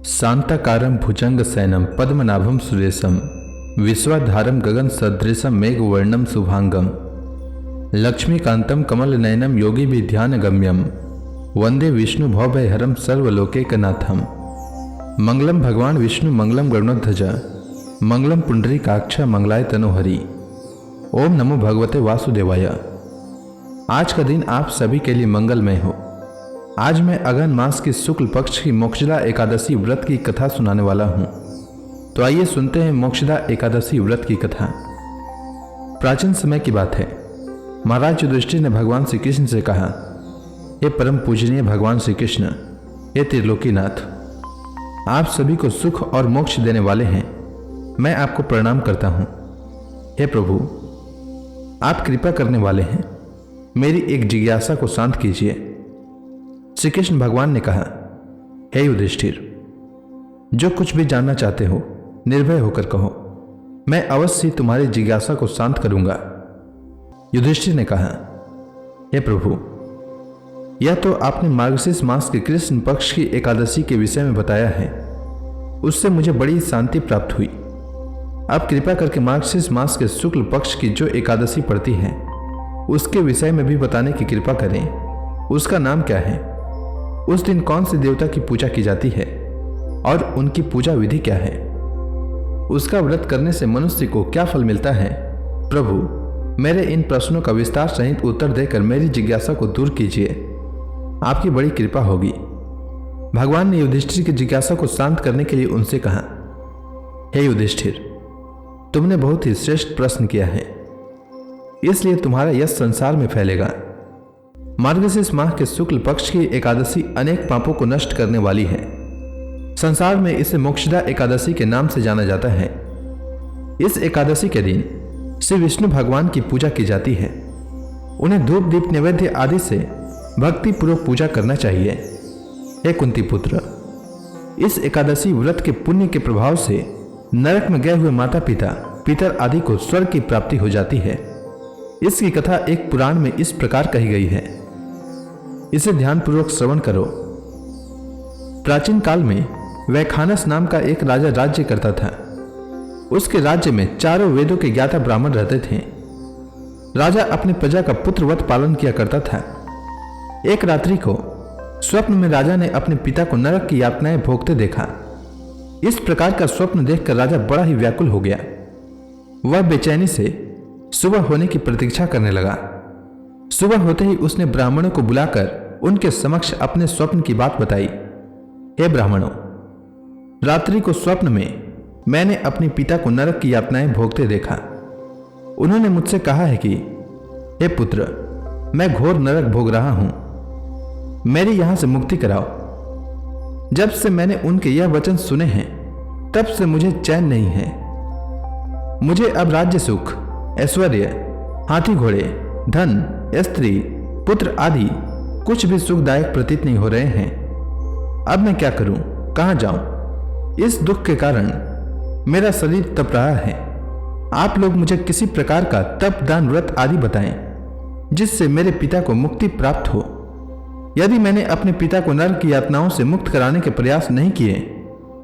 शांताकारं भुजंगशयनं पद्मनाभं सुरेशं विश्वाधारं गगनसदृशं मेघवर्णं शुभांगं लक्ष्मीकान्तं कमलनयनं योगिभिध्यानगम्यं वंदे विष्णु भवभयहरं सर्वलोकैकनाथं। मंगलम भगवान विष्णु मंगलम गरुड़ध्वज मंगलम पुंडरीकाक्ष मंगलाय तनोहरि। ओम नमो भगवते वासुदेवाय। आज का दिन आप सभी के लिए मंगलमय हो। आज मैं अगहन मास की शुक्ल पक्ष की मोक्षदा एकादशी व्रत की कथा सुनाने वाला हूँ। तो आइए सुनते हैं मोक्षदा एकादशी व्रत की कथा। प्राचीन समय की बात है। महाराज युधिष्ठिर ने भगवान श्री कृष्ण से कहा, हे परम पूजनीय भगवान श्री कृष्ण, हे त्रिलोकीनाथ, आप सभी को सुख और मोक्ष देने वाले हैं। मैं आपको प्रणाम करता हूँ। हे प्रभु, आप कृपा करने वाले हैं, मेरी एक जिज्ञासा को शांत कीजिए। श्री कृष्ण भगवान ने कहा, हे युधिष्ठिर, जो कुछ भी जानना चाहते हो निर्भय होकर कहो, मैं अवश्य ही तुम्हारी जिज्ञासा को शांत करूंगा। युधिष्ठिर ने कहा, हे प्रभु, यह तो आपने मार्गशीर्ष मास के कृष्ण पक्ष की एकादशी के विषय में बताया है, उससे मुझे बड़ी शांति प्राप्त हुई। अब कृपा करके मार्गशीर्ष मास के शुक्ल पक्ष की जो एकादशी पड़ती है उसके विषय में भी बताने की कृपा करें। उसका नाम क्या है, उस दिन कौन से देवता की पूजा की जाती है और उनकी पूजा विधि क्या है, उसका व्रत करने से मनुष्य को क्या फल मिलता है। प्रभु, मेरे इन प्रश्नों का विस्तार सहित उत्तर देकर मेरी जिज्ञासा को दूर कीजिए, आपकी बड़ी कृपा होगी। भगवान ने युधिष्ठिर की जिज्ञासा को शांत करने के लिए उनसे कहा, हे युधिष्ठिर, तुमने बहुत ही श्रेष्ठ प्रश्न किया है, इसलिए तुम्हारा यश संसार में फैलेगा। मार्गशीर्ष माह के शुक्ल पक्ष की एकादशी अनेक पापों को नष्ट करने वाली है। संसार में इसे मोक्षदा एकादशी के नाम से जाना जाता है। इस एकादशी के दिन श्री विष्णु भगवान की पूजा की जाती है। उन्हें धूप दीप नैवेद्य आदि से भक्ति पूर्वक पूजा करना चाहिए। हे कुंती पुत्र, इस एकादशी व्रत के पुण्य के प्रभाव से नरक में गए हुए माता पिता पितर आदि को स्वर्ग की प्राप्ति हो जाती है। इसकी कथा एक पुराण में इस प्रकार कही गई है, इसे ध्यानपूर्वक श्रवण करो। प्राचीन काल में वैखानस नाम का एक राजा राज्य करता था। उसके राज्य में चारों वेदों के ज्ञाता ब्राह्मण रहते थे। राजा अपनी प्रजा का पुत्रवत पालन किया करता था। एक रात्रि को स्वप्न में राजा ने अपने पिता को नरक की यातनाएं भोगते देखा। इस प्रकार का स्वप्न देखकर राजा बड़ा ही व्याकुल हो गया। वह बेचैनी से सुबह होने की प्रतीक्षा करने लगा। सुबह होते ही उसने ब्राह्मणों को बुलाकर उनके समक्ष अपने स्वप्न की बात बताई। हे ब्राह्मणों, रात्रि को स्वप्न में मैंने अपने पिता को नरक की यातनाएं भोगते देखा। उन्होंने मुझसे कहा है कि हे पुत्र, मैं घोर नरक भोग रहा हूं, मेरी यहां से मुक्ति कराओ। जब से मैंने उनके यह वचन सुने हैं तब से मुझे चैन नहीं है। मुझे अब राज्य सुख, ऐश्वर्य, हाथी घोड़े, धन, स्त्री, पुत्र आदि कुछ भी सुखदायक प्रतीत नहीं हो रहे हैं। अब मैं क्या करूं, कहां जाऊं? इस दुख के कारण मेरा शरीर तप रहा है। आप लोग मुझे किसी प्रकार का तप, दान, व्रत आदि बताएं जिससे मेरे पिता को मुक्ति प्राप्त हो। यदि मैंने अपने पिता को नरक की यातनाओं से मुक्त कराने के प्रयास नहीं किए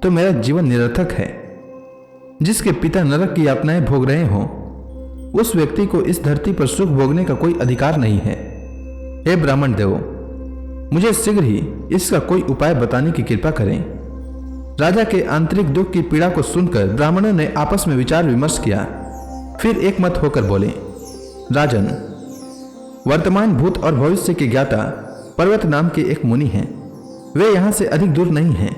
तो मेरा जीवन निरर्थक है। जिसके पिता नरक की यातनाएं भोग रहे हों उस व्यक्ति को इस धरती पर सुख भोगने का कोई अधिकार नहीं है। हे ब्राह्मण देवो, मुझे शीघ्र ही इसका कोई उपाय बताने की कृपा करें। राजा के आंतरिक दुख की पीड़ा को सुनकर ब्राह्मणों ने आपस में विचार विमर्श किया। फिर एक मत होकर बोले, राजन, वर्तमान भूत और भविष्य के ज्ञाता पर्वत नाम के एक मुनि हैं। वे यहां से अधिक दूर नहीं हैं।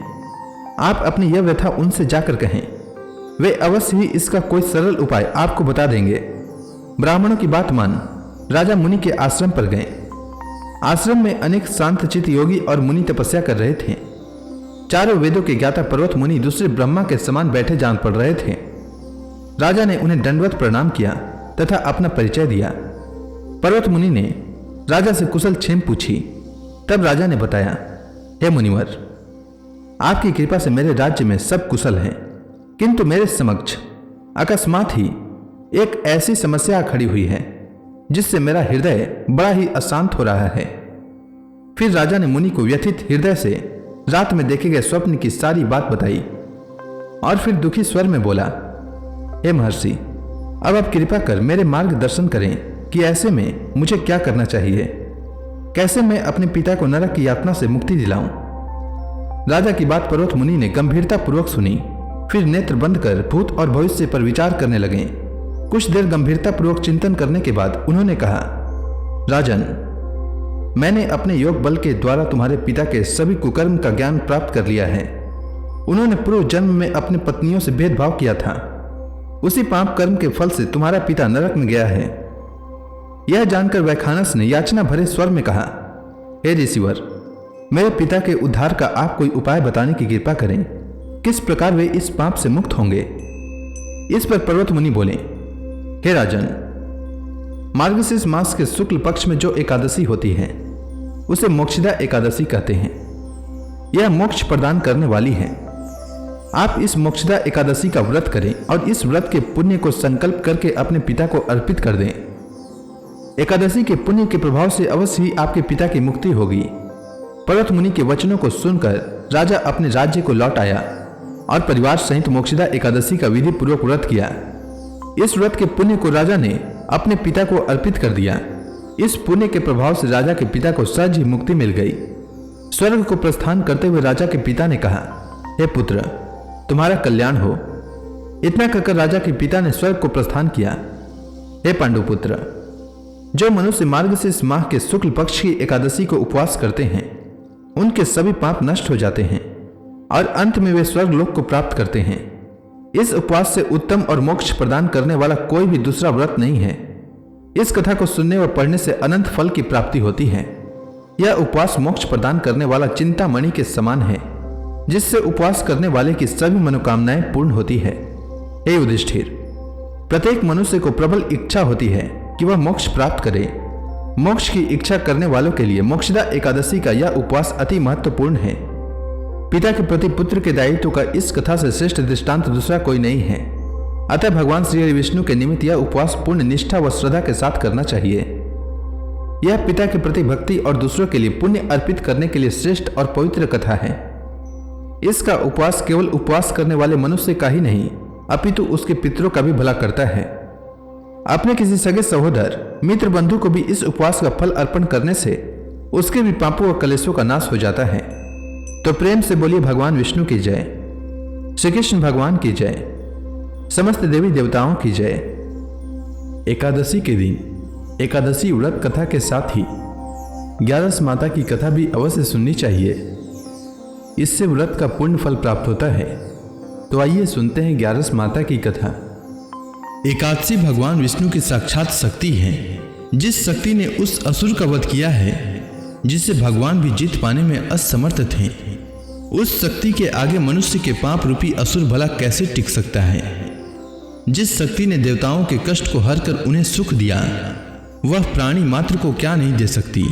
आप अपनी यह व्यथा उनसे जाकर कहें, वे अवश्य ही इसका कोई सरल उपाय आपको बता देंगे। ब्राह्मणों की बात मान राजा मुनि के आश्रम पर गए। आश्रम में अनेक शांतचित्त योगी और मुनि तपस्या कर रहे थे। चारों वेदों के ज्ञाता पर्वत मुनि दूसरे ब्रह्मा के समान बैठे जान पड़ रहे थे। राजा ने उन्हें दंडवत प्रणाम किया तथा अपना परिचय दिया। पर्वत मुनि ने राजा से कुशल क्षेम पूछी। तब राजा ने बताया, हे मुनिवर, आपकी कृपा से मेरे राज्य में सब कुशल है, किंतु मेरे समक्ष अकस्मात ही एक ऐसी समस्या खड़ी हुई है जिससे मेरा हृदय बड़ा ही अशांत हो रहा है। फिर राजा ने मुनि को व्यथित हृदय से रात में देखे गए स्वप्न की सारी बात बताई और फिर दुखी स्वर में बोला, हे महर्षि, अब आप कृपा कर मेरे मार्गदर्शन करें कि ऐसे में मुझे क्या करना चाहिए, कैसे मैं अपने पिता को नरक की यातना से मुक्ति दिलाऊं। राजा की बात पर्वत मुनि ने गंभीरता पूर्वक सुनी, फिर नेत्र बंद कर भूत और भविष्य पर विचार करने लगे। कुछ देर गंभीरता पूर्वक चिंतन करने के बाद उन्होंने कहा, राजन, मैंने अपने योग बल के द्वारा तुम्हारे पिता के सभी कुकर्म का ज्ञान प्राप्त कर लिया है। उन्होंने पूर्व जन्म में अपनी पत्नियों से भेदभाव किया था, उसी पाप कर्म के फल से तुम्हारा पिता नरक में गया है। यह जानकर वैखानस ने याचना भरे स्वर में कहा, हे ऋषिवर, मेरे पिता के उद्धार का आप कोई उपाय बताने की कृपा करें, किस प्रकार वे इस पाप से मुक्त होंगे। इस पर पर्वत मुनि बोले, हे राजन, मार्गशीर्ष मास के शुक्ल पक्ष में जो एकादशी होती है उसे मोक्षदा एकादशी कहते हैं। यह मोक्ष प्रदान करने वाली है। आप इस मोक्षदा एकादशी का व्रत करें और इस व्रत के पुण्य को संकल्प करके अपने पिता को अर्पित कर दें। एकादशी के पुण्य के प्रभाव से अवश्य ही आपके पिता की मुक्ति होगी। पर्वत मुनि के वचनों को सुनकर राजा अपने राज्य को लौट आया और परिवार सहित मोक्षदा एकादशी का विधि पूर्वक व्रत किया। इस व्रत के पुण्य को राजा ने अपने पिता को अर्पित कर दिया। इस पुण्य के प्रभाव से राजा के पिता को सहज ही मुक्ति मिल गई। स्वर्ग को प्रस्थान करते हुए राजा के पिता ने कहा, हे पुत्र, तुम्हारा कल्याण हो। इतना कहकर राजा के पिता ने स्वर्ग को प्रस्थान किया। हे पांडुपुत्र, जो मनुष्य मार्गशीर्ष माह के शुक्ल पक्ष की एकादशी को उपवास करते हैं उनके सभी पाप नष्ट हो जाते हैं और अंत में वे स्वर्ग लोक को प्राप्त करते हैं। इस उपवास से उत्तम और मोक्ष प्रदान करने वाला कोई भी दूसरा व्रत नहीं है। इस कथा को सुनने और पढ़ने से अनंत फल की प्राप्ति होती है। यह उपवास मोक्ष प्रदान करने वाला चिंतामणि के समान है, जिससे उपवास करने वाले की सभी मनोकामनाएं पूर्ण होती है। हे युधिष्ठिर, प्रत्येक मनुष्य को प्रबल इच्छा होती है कि वह मोक्ष प्राप्त करे। मोक्ष की इच्छा करने वालों के लिए मोक्षदा एकादशी का यह उपवास अति महत्वपूर्ण है। पिता के प्रति पुत्र के दायित्व का इस कथा से श्रेष्ठ दृष्टांत दूसरा कोई नहीं है। अतः भगवान श्री विष्णु के निमित्त यह उपवास पूर्ण निष्ठा व श्रद्धा के साथ करना चाहिए। यह पिता के प्रति भक्ति और दूसरों के लिए पुण्य अर्पित करने के लिए श्रेष्ठ और पवित्र कथा है। इसका उपवास केवल उपवास करने वाले मनुष्य का ही नहीं अपितु उसके पितरों का भी भला करता है। अपने किसी सगे सहोदर मित्र बंधु को भी इस उपवास का फल अर्पण करने से उसके भी पापों व कलेशों का नाश हो जाता है। तो प्रेम से बोलिए भगवान विष्णु की जय, श्री कृष्ण भगवान की जय, समस्त देवी देवताओं की जय। एकादशी के दिन एकादशी व्रत कथा के साथ ही 11 माता की कथा भी अवश्य सुननी चाहिए। इससे व्रत का पूर्ण फल प्राप्त होता है। तो आइए सुनते हैं 11 माता की कथा। एकादशी भगवान विष्णु की साक्षात शक्ति है। जिस शक्ति ने उस असुर का वध किया है जिसे भगवान भी जीत पाने में असमर्थ थे, उस शक्ति के आगे मनुष्य के पाप रूपी असुर भला कैसे टिक सकता है। जिस शक्ति ने देवताओं के कष्ट को हर कर उन्हें सुख दिया, वह प्राणी मात्र को क्या नहीं दे सकती।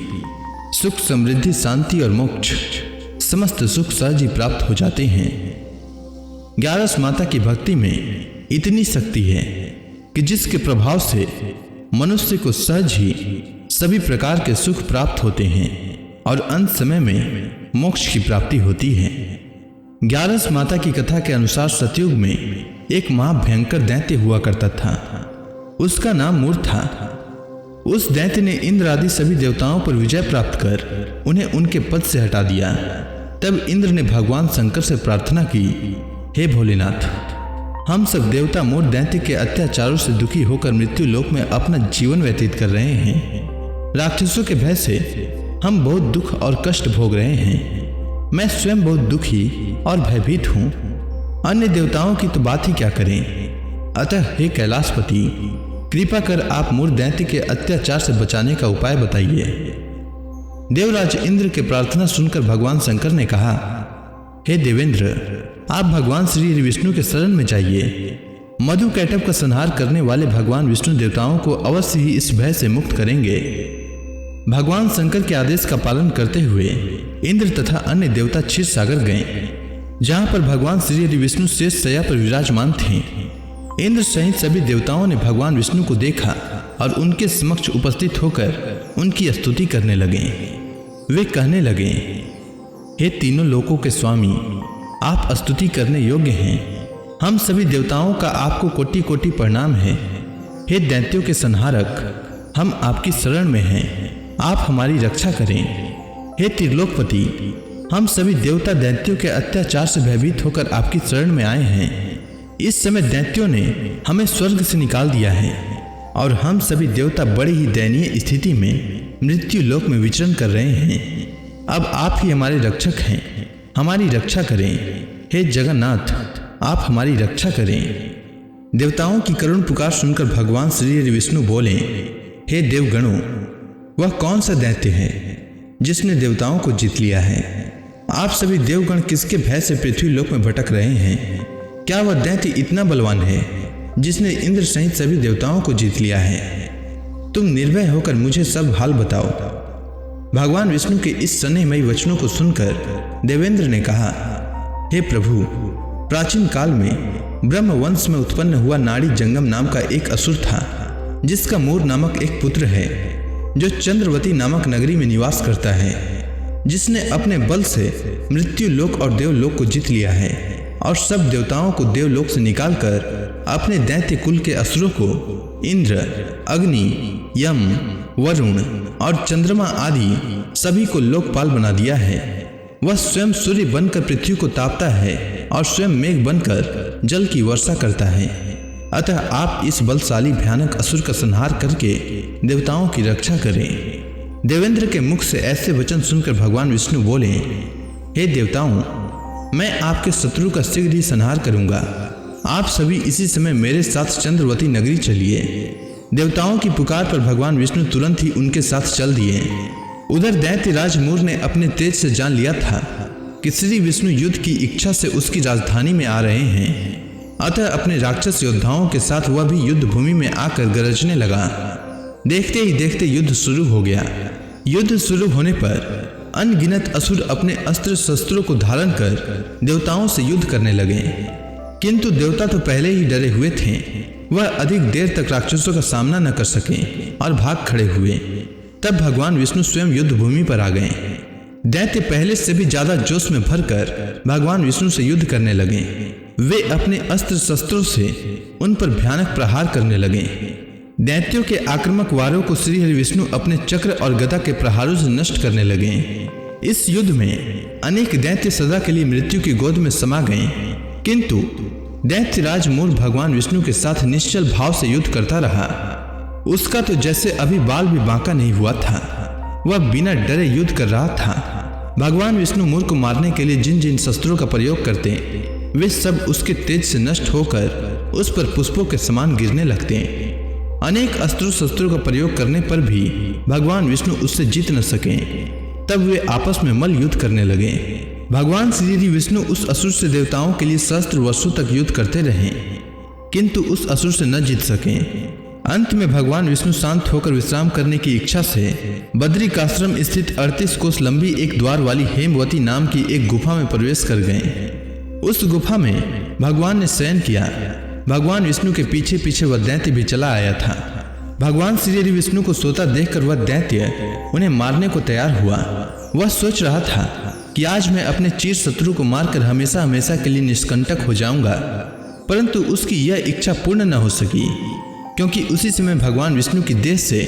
सुख, समृद्धि, शांति और मोक्ष समस्त सुख सहज ही प्राप्त हो जाते हैं। 11 माता की भक्ति में इतनी शक्ति है कि जिसके प्रभाव से मनुष्य को सहज ही सभी प्रकार के सुख प्राप्त होते हैं और अंत समय में मोक्ष की प्राप्ति होती है। 11 माता की कथा के अनुसार सतयुग में एक महाभयंकर दैत्य हुआ करता था। उसका नाम मूर था। उस दैत्य ने इंद्र आदि सभी देवताओं पर विजय प्राप्त कर उन्हें उनके पद से हटा दिया। तब इंद्र ने भगवान शंकर से प्रार्थना की, हे भोलेनाथ, हम सब देवता मूर दैत्य के अत्याचारों से दुखी होकर मृत्यु लोक में अपना जीवन व्यतीत कर रहे हैं। राक्षसों के भय से हम बहुत दुख और कष्ट भोग रहे हैं। मैं स्वयं बहुत दुखी और भयभीत हूँ। अन्य देवताओं की तो बात ही क्या करें। अतः हे कैलाशपति, कृपा कर आप मूर दैत्य के अत्याचार से बचाने का उपाय बताइए। देवराज इंद्र के प्रार्थना सुनकर भगवान शंकर ने कहा, हे देवेंद्र, आप भगवान श्री विष्णु के शरण में जाइए। मधु कैटभ का संहार करने वाले भगवान विष्णु देवताओं को अवश्य ही इस भय से मुक्त करेंगे। भगवान शंकर के आदेश का पालन करते हुए इंद्र तथा अन्य देवता क्षीर सागर गए, जहां पर भगवान श्री विष्णु शेष शैया पर विराजमान थे। इंद्र सहित सभी देवताओं ने भगवान विष्णु को देखा और उनके समक्ष उपस्थित होकर उनकी स्तुति करने लगे। वे कहने लगे, हे तीनों लोकों के स्वामी, आप स्तुति करने योग्य हैं। हम सभी देवताओं का आपको कोटि कोटि प्रणाम है। हे दैत्यों के संहारक, हम आपकी शरण में हैं, आप हमारी रक्षा करें। हे त्रिलोकपति, हम सभी देवता दैत्यों के अत्याचार से भयभीत होकर आपकी शरण में आए हैं। इस समय दैत्यों ने हमें स्वर्ग से निकाल दिया है और हम सभी देवता बड़ी ही दयनीय स्थिति में मृत्यु लोक में विचरण कर रहे हैं। अब आप ही हमारे रक्षक हैं, हमारी रक्षा करें। हे जगन्नाथ, आप हमारी रक्षा करें। देवताओं की करुण पुकार सुनकर भगवान श्री हरि विष्णु बोले, हे देवगणों, वह कौन सा दैत्य है जिसने देवताओं को जीत लिया है? आप सभी देवगण किसके भय से पृथ्वी लोक में भटक रहे हैं? क्या वह दैत्य इतना बलवान है जिसने इंद्र सहित सभी देवताओं को जीत लिया है? तुम निर्भय होकर मुझे सब हाल बताओ। भगवान विष्णु के इस स्नेहमयी वचनों को सुनकर देवेंद्र ने कहा, हे प्रभु, प्राचीन काल में ब्रह्म वंश में उत्पन्न हुआ नाड़ी जंगम नाम का एक असुर था, जिसका मूर नामक एक पुत्र है, जो चंद्रवती नामक नगरी में निवास करता है, जिसने अपने बल से मृत्यु लोक और देवलोक को जीत लिया है और सब देवताओं को देवलोक से निकालकर अपने दैत्य कुल के असुरों को इंद्र, अग्नि, यम, वरुण और चंद्रमा आदि सभी को लोकपाल बना दिया है। वह स्वयं सूर्य बनकर पृथ्वी को तापता है और स्वयं मेघ बनकर जल की वर्षा करता है। अतः आप इस बलशाली भयानक असुर का संहार करके देवताओं की रक्षा करें। देवेंद्र के मुख से ऐसे वचन सुनकर भगवान विष्णु बोले, हे देवताओं, मैं आपके शत्रु का शीघ्र ही संहार करूंगा। आप सभी इसी समय मेरे साथ चंद्रवती नगरी चलिए। देवताओं की पुकार पर भगवान विष्णु तुरंत ही उनके साथ चल दिए। उधर दैत्य राजमूर ने अपने तेज से जान लिया था कि श्री विष्णु युद्ध की इच्छा से उसकी राजधानी में आ रहे हैं। अतः अपने राक्षस योद्धाओं के साथ वह भी युद्ध भूमि में आकर गरजने लगा। देखते ही देखते युद्ध शुरू हो गया। युद्ध शुरू होने पर अनगिनत असुर अपने अस्त्र शस्त्रों को धारण कर देवताओं से युद्ध करने लगे, किंतु देवता तो पहले ही डरे हुए थे। वह अधिक देर तक राक्षसों का सामना न कर सके और भाग खड़े हुए। तब भगवान विष्णु स्वयं युद्ध भूमि पर आ गए। दैत्य पहले से भी ज्यादा जोश में भरकर भगवान विष्णु से युद्ध करने लगे। वे अपने अस्त्र शस्त्रों से उन पर भयानक प्रहार करने लगे। दैत्यों के आक्रामक वारों को श्री हरि विष्णु अपने चक्र और गदा के प्रहारों से नष्ट करने लगे। इस युद्ध में अनेक दैत्य सदा के लिए मृत्यु की गोद में समा गए, किंतु दैत्यराज मूर भगवान विष्णु के साथ निश्चल भाव से युद्ध करता रहा। उसका तो जैसे अभी बाल भी बांका नहीं हुआ था। वह बिना डरे युद्ध कर रहा था। भगवान विष्णु मूर को मारने के लिए जिन जिन शस्त्रों का प्रयोग करते, वे सब उसके तेज से नष्ट होकर उस पर पुष्पों के समान गिरने लगते। अनेक अस्त्र शस्त्रों का प्रयोग करने पर भी भगवान विष्णु उससे जीत न सके। तब वे आपस में मल्ल युद्ध करने लगे। भगवान श्री विष्णु उस असुर से देवताओं के लिए सहस्त्र वर्षों तक युद्ध करते रहे, किंतु उस असुर से न जीत सके। अंत में भगवान विष्णु शांत होकर विश्राम करने की इच्छा से बद्रिकाश्रम स्थित 38 कोस लंबी एक द्वार वाली हेमवती नाम की एक गुफा में प्रवेश कर गए। उस गुफा में भगवान ने शयन किया। भगवान विष्णु के पीछे पीछे वह दैत्य भी चला आया था। भगवान श्री हरि विष्णु को सोता देखकर वह दैत्य उन्हें मारने को तैयार हुआ। वह सोच रहा था कि आज मैं अपने चिर शत्रु को मारकर हमेशा हमेशा के लिए निष्कंटक हो जाऊंगा, परंतु उसकी यह इच्छा पूर्ण न हो सकी, क्योंकि उसी समय भगवान विष्णु की देह से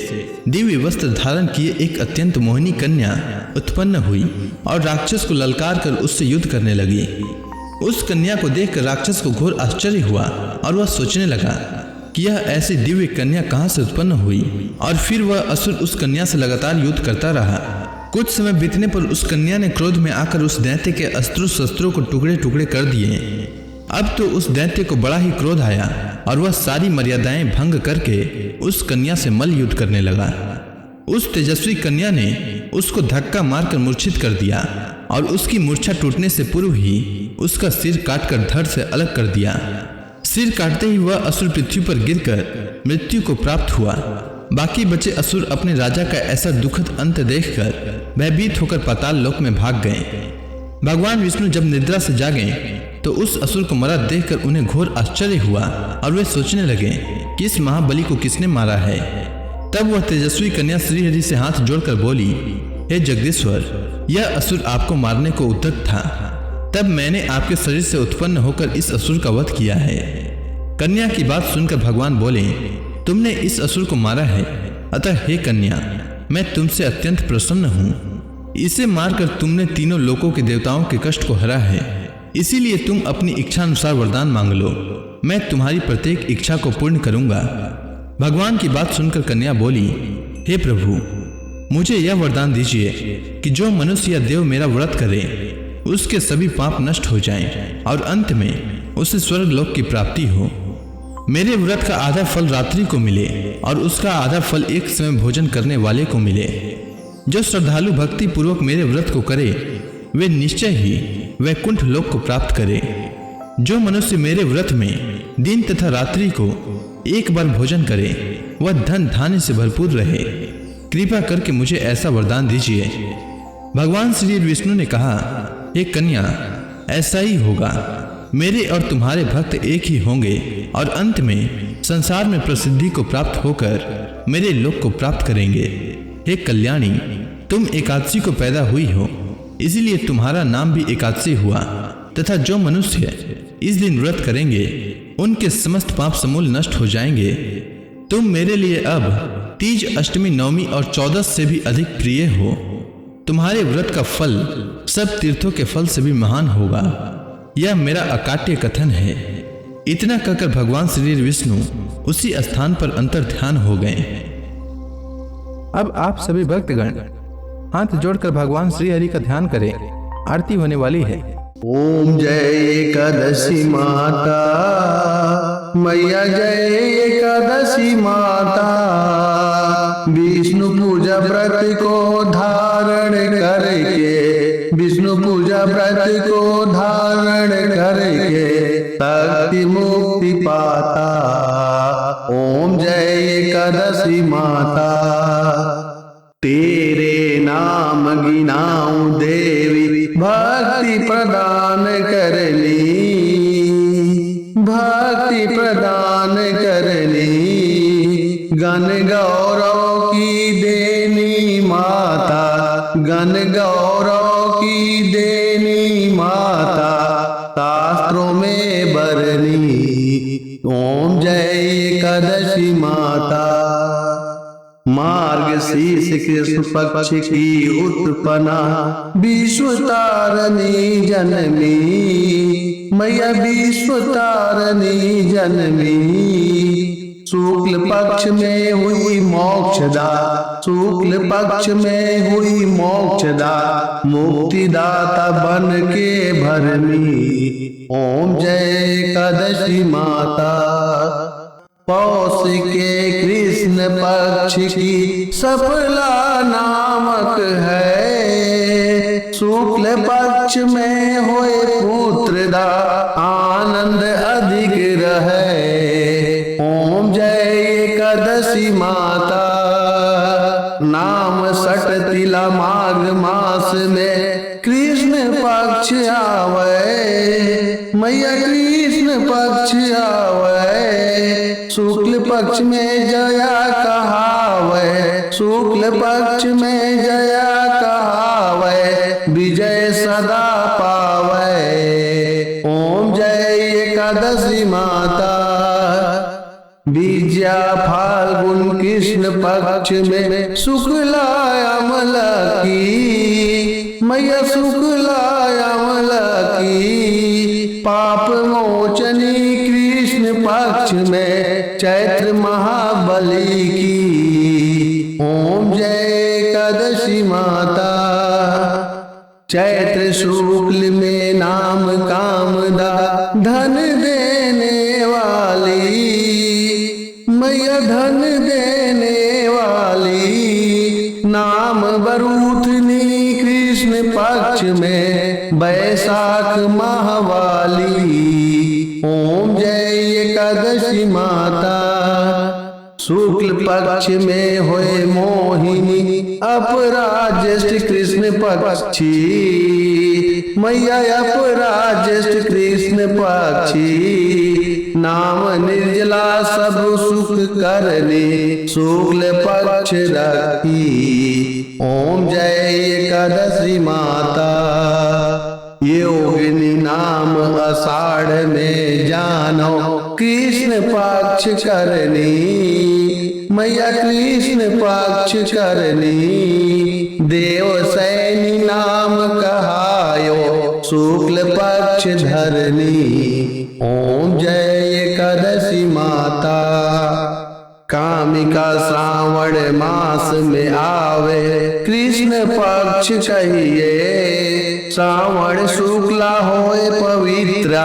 दिव्य वस्त्र धारण किए एक अत्यंत मोहिनी कन्या उत्पन्न हुई और राक्षस को ललकार कर उससे युद्ध करने लगी। उस कन्या को देखकर राक्षस को घोर आश्चर्य हुआ और वह सोचने लगा कि यह ऐसी दिव्य कन्या कहाँ से उत्पन्न हुई, और फिर वह असुर उस कन्या से लगातार युद्ध करता रहा। कुछ समय बीतने पर उस कन्या ने क्रोध में आकर उस दैत्य के अस्त्र शस्त्रों को टुकड़े टुकड़े कर दिए। अब तो उस दैत्य को बड़ा ही क्रोध आया और वह सारी मर्यादाएं भंग करके उस कन्या से मल्ल युद्ध करने लगा। उस तेजस्वी कन्या ने उसको धक्का मारकर मूर्छित कर दिया और उसकी मूर्छा टूटने से पूर्व ही उसका सिर काटकर धड़ से अलग कर दिया। सिर काटते ही वह असुर पृथ्वी पर गिरकर मृत्यु को प्राप्त हुआ। बाकी बचे असुर अपने राजा का ऐसा दुखद अंत देखकर भयभीत होकर पाताल लोक में भाग गए। भगवान विष्णु जब निद्रा से जागे तो उस असुर को मरा देखकर उन्हें घोर आश्चर्य हुआ और वे सोचने लगे कि इस महाबली को किसने मारा है। तब वह तेजस्वी कन्या श्रीहरि से हाथ जोड़कर बोली, हे जगदीश्वर, यह असुर आपको मारने को उद्यत था, तब मैंने आपके शरीर से उत्पन्न होकर इस असुर का वध किया है। कन्या की बात सुनकर भगवान बोले, तुमने इस असुर को मारा है, अतः हे कन्या, मैं तुमसे अत्यंत प्रसन्न हूँ। इसे मारकर तुमने तीनों लोकों के देवताओं के कष्ट को हरा है, इसीलिए तुम अपनी इच्छा अनुसार वरदान मांग लो, मैं तुम्हारी प्रत्येक इच्छा को पूर्ण करूंगा। भगवान की बात सुनकर कन्या बोली, हे प्रभु, मुझे यह वरदान दीजिए कि जो मनुष्य या देव मेरा व्रत करे उसके सभी पाप नष्ट हो जाएं और अंत में उसे स्वर्ग लोक की प्राप्ति हो। मेरे व्रत का आधा फल रात्रि को मिले और उसका आधा फल एक समय भोजन करने वाले को मिले। जो श्रद्धालु भक्ति पूर्वक मेरे व्रत को करे वे निश्चय ही वैकुंठ लोक को प्राप्त करे। जो मनुष्य मेरे व्रत में दिन तथा रात्रि को एक बार भोजन करे वह धन धान्य से भरपूर रहे। कृपा करके मुझे ऐसा वरदान दीजिए। भगवान श्री विष्णु ने कहा, हे कन्या, ऐसा ही होगा। मेरे और तुम्हारे भक्त एक ही होंगे और अंत में संसार में प्रसिद्धि को प्राप्त होकर मेरे लोक को प्राप्त करेंगे। हे कल्याणी, तुम एकादशी को पैदा हुई हो, इसीलिए तुम्हारा नाम भी एकादशी हुआ, तथा जो मनुष्य इस दिन व्रत करेंगे उनके समस्त पाप समूल नष्ट हो जाएंगे। तुम मेरे लिए अब तीज, अष्टमी, नवमी और 14 से भी अधिक प्रिय हो। तुम्हारे व्रत का फल सब तीर्थों के फल से भी महान होगा। यह मेरा अकाट्य कथन है। इतना कहकर भगवान श्री विष्णु उसी स्थान पर अंतर ध्यान हो गए। अब आप सभी भक्तगण हाथ जोड़कर भगवान श्री हरि का ध्यान करें। आरती होने वाली है। ओम जय एकादशी माता, मैया जय एकादशी माता। विष्णु पूजा व्रत को धारण करके, विष्णु पूजा व्रत को धारण करके शक्ति मुक्ति पाता। ओम जय एकादशी माता। तेरे नाम गिनाऊं देवी, भक्ति प्रदान करनी, भक्ति प्रदान करनी। गण गौरव की देनी माता, गण गौरव की देनी माता, शास्त्रों में बरनी। ओम जय एकादशी माता। मार्गशीर्ष कृष्ण पक्ष की उत्पन्ना, विश्व तारणी जन्मी, मैया विश्व तारणी जन्मी। शुक्ल पक्ष में हुई मोक्षदा, शुक्ल पक्ष में हुई मोक्षदा, मुक्तिदाता बन के भरमी। ओम जय एकादशी माता। पौष के कृष्ण पक्ष की सफला नामक है। शुक्ल पक्ष में होए पुत्रदा, आनंद अधिक रहे। ओम जय एकादशी माता। नाम सट तिला माघ मास में कृष्ण पक्ष आवे, मैया कृष्ण पक्ष आवे। शुक्ल पक्ष में जया कहावे, शुक्ल पक्ष में जया कहावे, विजय सदा पावे। ओम जय एकादशी माता। विजया फाल्गुन कृष्ण पक्ष में शुक्ला अमला की, मैया शुक्ला अमला की। पाप मोचनी कृष्ण पक्ष में चैत्र महाबली की। ओम जय एकादशी माता। चैत्र शुक्ल में नाम कामदा, धन देने वाली, मैया धन देने वाली। नाम बरूथनी कृष्ण पक्ष में बैसाख माहवाली। ओम जय एकादशी माता। शुक्ल पक्ष में होए मोहिनी, अपराज्येष्ठ कृष्ण पक्षी, मैया अपराज्येष्ठ कृष्ण पक्षी। नाम निर्जला सब सुख करनी शुक्ल पक्ष रखी। ओम जय एकादशी माता। योगिनी नाम आषाढ़ में जानो कृष्ण पक्ष करनी। मैया कृष्ण पक्ष करनी। देवसैनी नाम कहायो शुक्ल पक्ष धरनी। ओम जय एकादशी माता। कामिका श्रावण मास में आवे कृष्ण पक्ष कहिए। श्रावण शुक्ला होए पवित्रा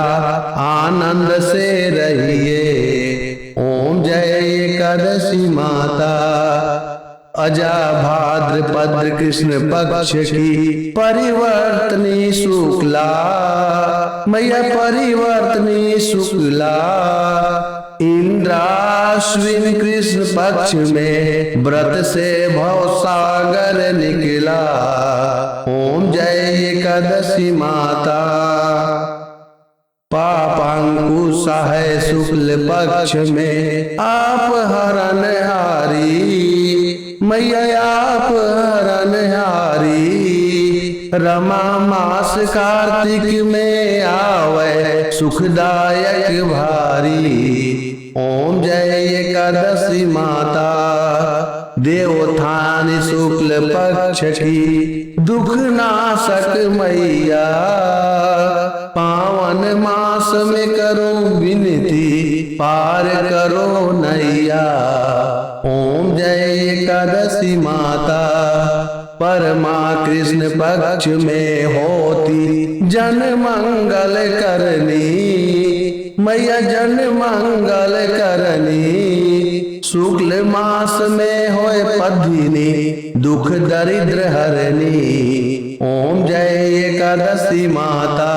आनंद से रहिए। ओम जय एकादशी माता। अजा भाद्रपद कृष्ण पक्ष की परिवर्तनी शुक्ला। मैया परिवर्तनी शुक्ला। इंद्राश्विन कृष्ण पक्ष में व्रत से भवसागर निकला। ओम जय एकादशी माता। पापांकुश है शुक्ल पक्ष में आप हरण हारी। मैया आप हरण हारी। रमा मास कार्तिक में आवे सुखदायक भारी। ओम जय एकादशी माता। देवोत्थान शुक्ल पक्ष की दुख नाशक मैया। पावन मास में करो विनती पार करो नैया। ओम जय एकादशी माता। परमा कृष्ण पक्ष में होती जन मंगल करनी। मैया जन मंगल करनी। शुक्ल मास में होए पद्मिनी दुख दरिद्र हरनी। ओम जय एकादशी माता।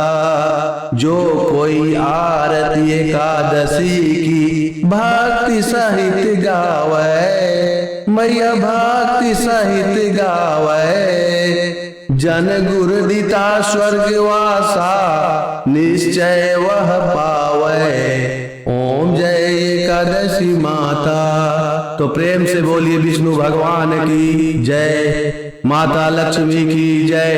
जो कोई आरती एकादशी की भक्ति सहित गावे। मैया भक्ति सहित गावे। जन गुरु दिता स्वर्गवासा निश्चय वह पावे। ओम जय एकादशी माता। तो प्रेम से बोलिए विष्णु भगवान की जय। माता लक्ष्मी की जय।